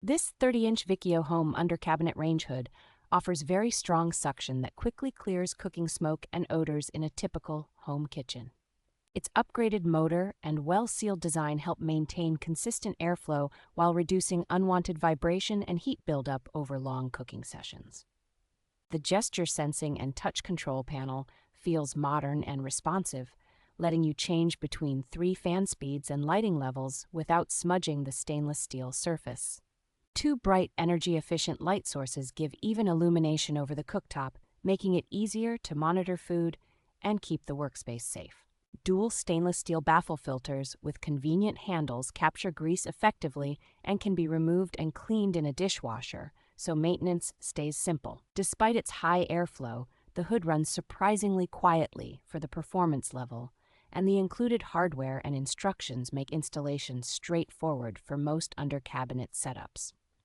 This 30-inch VIKIO Home under-cabinet range hood offers very strong suction that quickly clears cooking smoke and odors in a typical home kitchen. Its upgraded motor and well-sealed design help maintain consistent airflow while reducing unwanted vibration and heat buildup over long cooking sessions. The gesture sensing and touch control panel feels modern and responsive, letting you change between 3 fan speeds and lighting levels without smudging the stainless steel surface. 2 bright, energy-efficient light sources give even illumination over the cooktop, making it easier to monitor food and keep the workspace safe. Dual stainless steel baffle filters with convenient handles capture grease effectively and can be removed and cleaned in a dishwasher, so maintenance stays simple. Despite its high airflow, the hood runs surprisingly quietly for the performance level, and the included hardware and instructions make installation straightforward for most under-cabinet setups.